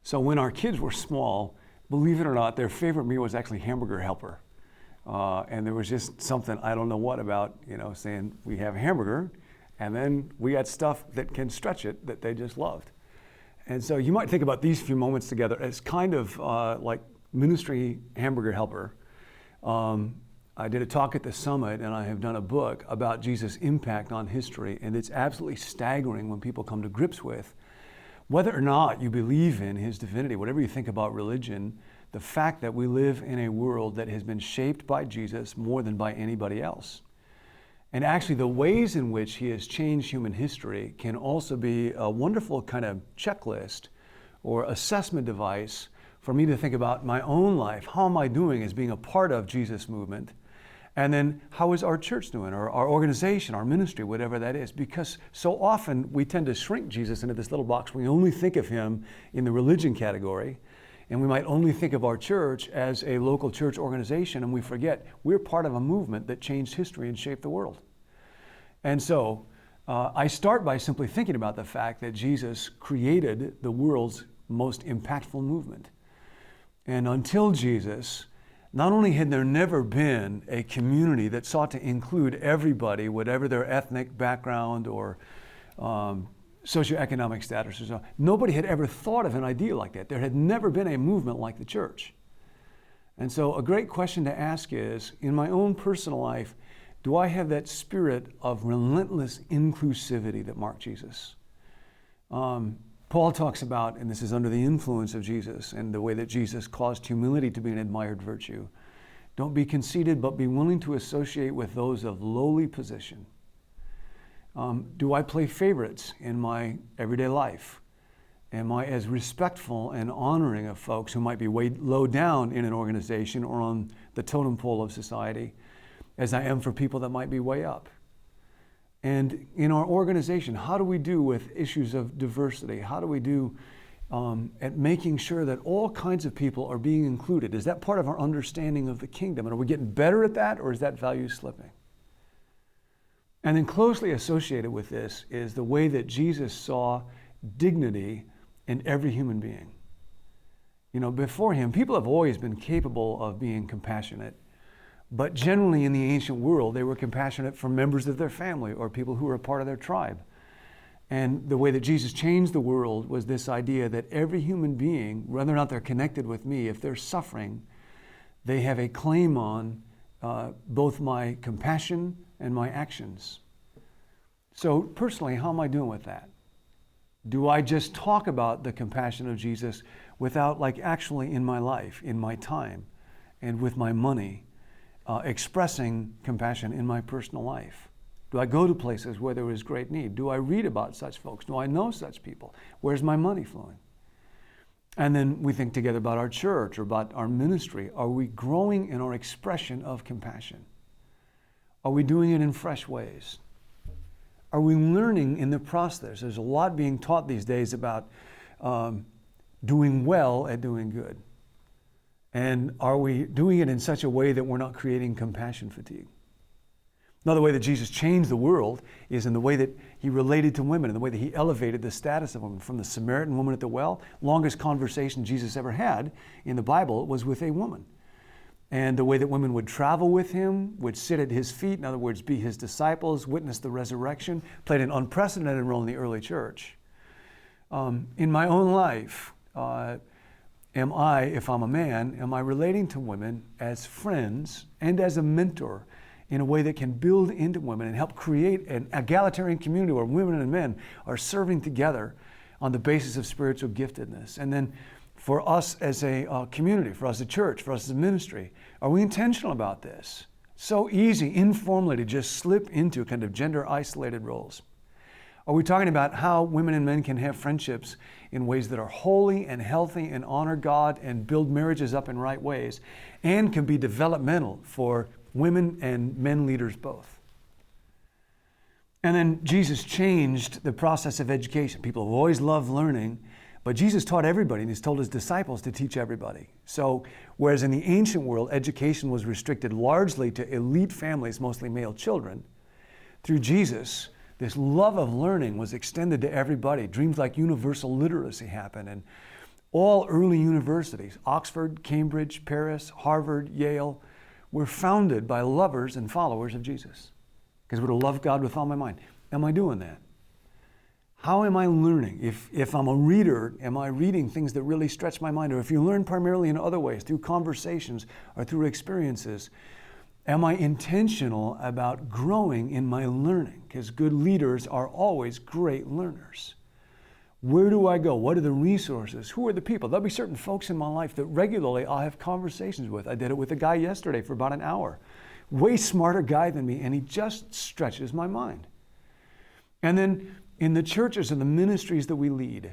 So when our kids were small, believe it or not, their favorite meal was actually hamburger helper. And there was just something, I don't know what about, saying we have a hamburger and then we got stuff that can stretch it that they just loved. And so you might think about these few moments together as kind of like ministry hamburger helper. I did a talk at the summit and I have done a book about Jesus' impact on history, and it's absolutely staggering when people come to grips with whether or not you believe in his divinity, whatever you think about religion, the fact that we live in a world that has been shaped by Jesus more than by anybody else. And actually the ways in which he has changed human history can also be a wonderful kind of checklist or assessment device for me to think about my own life. How am I doing as being a part of Jesus' movement? And then how is our church doing, or our organization, our ministry, whatever that is? Because so often we tend to shrink Jesus into this little box. We only think of him in the religion category, and we might only think of our church as a local church organization, and we forget we're part of a movement that changed history and shaped the world. And so I start by simply thinking about the fact that Jesus created the world's most impactful movement. And until Jesus, not only had there never been a community that sought to include everybody, whatever their ethnic background or socioeconomic status or so, nobody had ever thought of an idea like that. There had never been a movement like the church. And so a great question to ask is, in my own personal life, do I have that spirit of relentless inclusivity that marked Jesus? Paul talks about, and this is under the influence of Jesus and the way that Jesus caused humility to be an admired virtue. Don't be conceited, but be willing to associate with those of lowly position. Do I play favorites in my everyday life? Am I as respectful and honoring of folks who might be way low down in an organization or on the totem pole of society as I am for people that might be way up? And in our organization, how do we do with issues of diversity? How do we do at making sure that all kinds of people are being included? Is that part of our understanding of the kingdom? And are we getting better at that, or is that value slipping? And then closely associated with this is the way that Jesus saw dignity in every human being. Before him, people have always been capable of being compassionate. But generally in the ancient world, they were compassionate for members of their family or people who were a part of their tribe. And the way that Jesus changed the world was this idea that every human being, whether or not they're connected with me, if they're suffering, they have a claim on both my compassion and my actions. So personally, how am I doing with that? Do I just talk about the compassion of Jesus without actually in my life, in my time, and with my money, expressing compassion in my personal life? Do I go to places where there is great need? Do I read about such folks? Do I know such people? Where's my money flowing? And then we think together about our church or about our ministry. Are we growing in our expression of compassion? Are we doing it in fresh ways? Are we learning in the process? There's a lot being taught these days about doing well at doing good. And are we doing it in such a way that we're not creating compassion fatigue? Another way that Jesus changed the world is in the way that he related to women, and the way that he elevated the status of women. From the Samaritan woman at the well, longest conversation Jesus ever had in the Bible was with a woman. And the way that women would travel with him, would sit at his feet, in other words, be his disciples, witness the resurrection, played an unprecedented role in the early church. In my own life, am I, if I'm a man, am I relating to women as friends and as a mentor in a way that can build into women and help create an egalitarian community where women and men are serving together on the basis of spiritual giftedness? And then for us as a community, for us as a church, for us as a ministry, are we intentional about this? So easy, informally, to just slip into kind of gender-isolated roles. Are we talking about how women and men can have friendships in ways that are holy and healthy and honor God and build marriages up in right ways and can be developmental for women and men leaders both? And then Jesus changed the process of education. People have always loved learning, but Jesus taught everybody, and he's told his disciples to teach everybody. So whereas in the ancient world, education was restricted largely to elite families, mostly male children, through Jesus, this love of learning was extended to everybody. Dreams like universal literacy happened, and All early universities, Oxford, Cambridge, Paris, Harvard, Yale, were founded by lovers and followers of Jesus. Because we're to love God with all my mind. Am I doing that? How am I learning? If I'm a reader, am I reading things that really stretch my mind? Or if you learn primarily in other ways, through conversations or through experiences, am I intentional about growing in my learning? Because good leaders are always great learners. Where do I go? What are the resources? Who are the people? There'll be certain folks in my life that regularly I'll have conversations with. I did it with a guy yesterday for about an hour. Way smarter guy than me, and he just stretches my mind. And then in the churches and the ministries that we lead,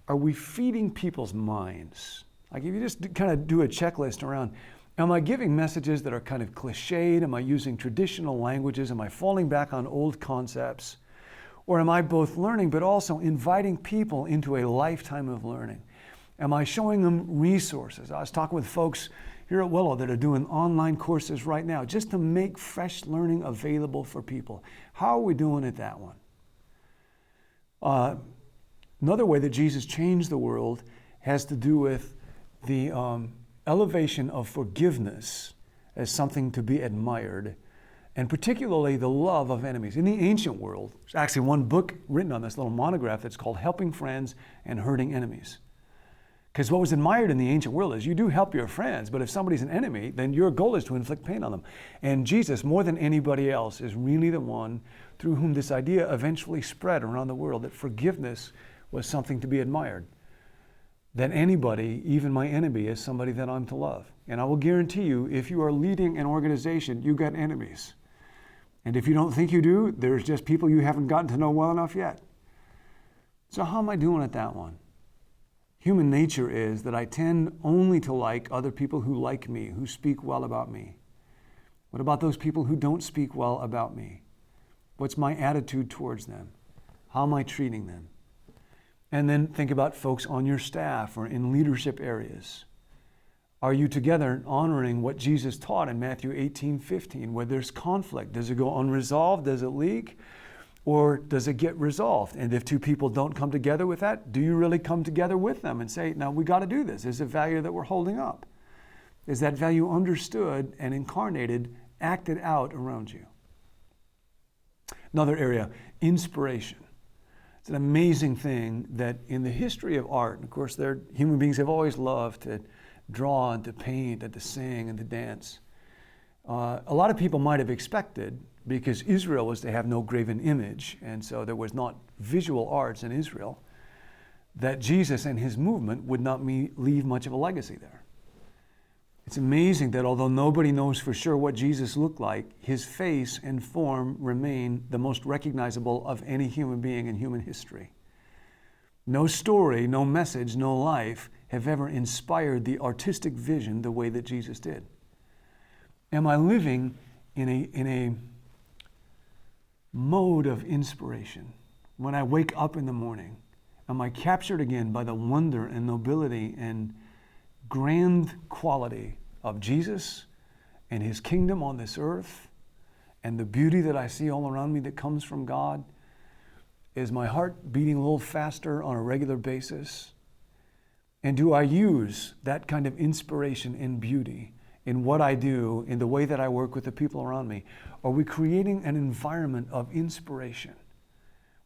are we feeding people's minds? Like if you just kind of do a checklist around, am I giving messages that are kind of cliched? Am I using traditional languages? Am I falling back on old concepts? Or am I both learning but also inviting people into a lifetime of learning? Am I showing them resources? I was talking with folks here at Willow that are doing online courses right now just to make fresh learning available for people. How are we doing at that one? Another way that Jesus changed the world has to do with the elevation of forgiveness as something to be admired, and particularly the love of enemies. In the ancient world, there's actually one book written on this, little monograph that's called Helping Friends and Hurting Enemies. Because what was admired in the ancient world is you do help your friends, but if somebody's an enemy, then your goal is to inflict pain on them. And Jesus, more than anybody else, is really the one through whom this idea eventually spread around the world, that forgiveness was something to be admired. That anybody, even my enemy, is somebody that I'm to love. And I will guarantee you, if you are leading an organization, you got enemies. And if you don't think you do, there's just people you haven't gotten to know well enough yet. So how am I doing at that one? Human nature is that I tend only to like other people who like me, who speak well about me. What about those people who don't speak well about me? What's my attitude towards them? How am I treating them? And then think about folks on your staff or in leadership areas. Are you together honoring what Jesus taught in Matthew 18:15, where there's conflict? Does it go unresolved? Does it leak? Or does it get resolved? And if two people don't come together with that, do you really come together with them and say, now we got to do this. Is it a value that we're holding up? Is that value understood and incarnated, acted out around you? Another area, inspiration. It's an amazing thing that in the history of art, and of course human beings have always loved to draw and to paint and to sing and to dance. A lot of people might have expected, because Israel was to have no graven image, and so there was not visual arts in Israel, that Jesus and his movement would not leave much of a legacy there. It's amazing that although nobody knows for sure what Jesus looked like, his face and form remain the most recognizable of any human being in human history. No story, no message, no life have ever inspired the artistic vision the way that Jesus did. Am I living in a mode of inspiration? When I wake up in the morning, am I captured again by the wonder and nobility and grand quality of Jesus and his kingdom on this earth and the beauty that I see all around me that comes from God? Is my heart beating a little faster on a regular basis? And do I use that kind of inspiration and beauty in what I do, in the way that I work with the people around me? Are we creating an environment of inspiration?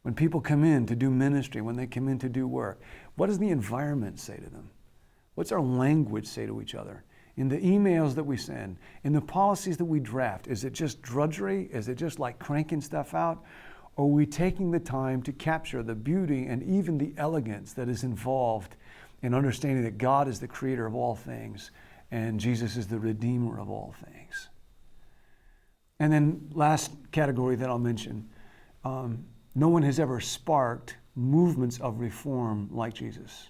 When people come in to do ministry, when they come in to do work, what does the environment say to them? What's our language say to each other? In the emails that we send, in the policies that we draft, is it just drudgery? Is it just like cranking stuff out? Or are we taking the time to capture the beauty and even the elegance that is involved in understanding that God is the creator of all things and Jesus is the redeemer of all things? And then last category that I'll mention, no one has ever sparked movements of reform like Jesus.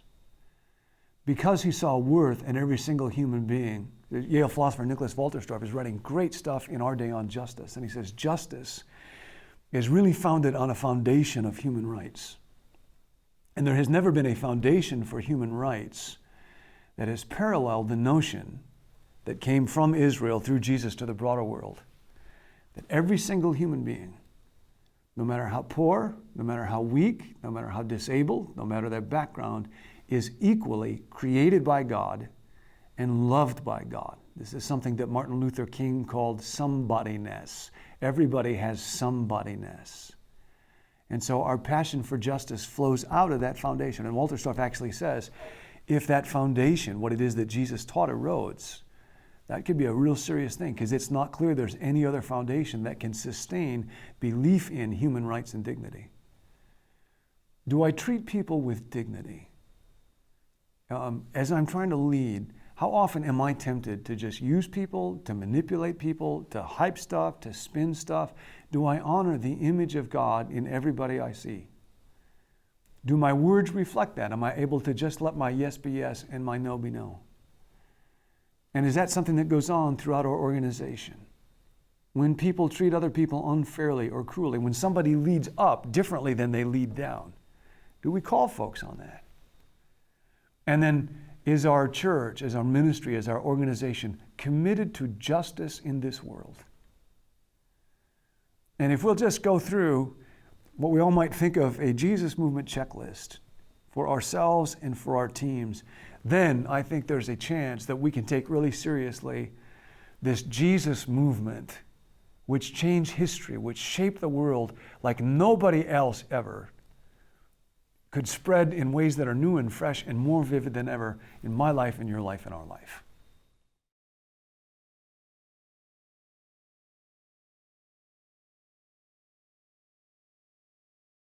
Because he saw worth in every single human being, the Yale philosopher Nicholas Walterstorff is writing great stuff in our day on justice. And he says justice is really founded on a foundation of human rights. And there has never been a foundation for human rights that has paralleled the notion that came from Israel through Jesus to the broader world, that every single human being, no matter how poor, no matter how weak, no matter how disabled, no matter their background, is equally created by God and loved by God. This is something that Martin Luther King called somebodyness. Everybody has somebodyness. And so our passion for justice flows out of that foundation. And Walter Storff actually says, if that foundation, what it is that Jesus taught, erodes, that could be a real serious thing, because it's not clear there's any other foundation that can sustain belief in human rights and dignity. Do I treat people with dignity? As I'm trying to lead, how often am I tempted to just use people, to manipulate people, to hype stuff, to spin stuff? Do I honor the image of God in everybody I see? Do my words reflect that? Am I able to just let my yes be yes and my no be no? And is that something that goes on throughout our organization? When people treat other people unfairly or cruelly, when somebody leads up differently than they lead down, do we call folks on that? And then, is our church, as our ministry, as our organization committed to justice in this world? And if we'll just go through what we all might think of a Jesus movement checklist for ourselves and for our teams, then I think there's a chance that we can take really seriously this Jesus movement, which changed history, which shaped the world like nobody else ever, could spread in ways that are new and fresh and more vivid than ever in my life and your life and our life.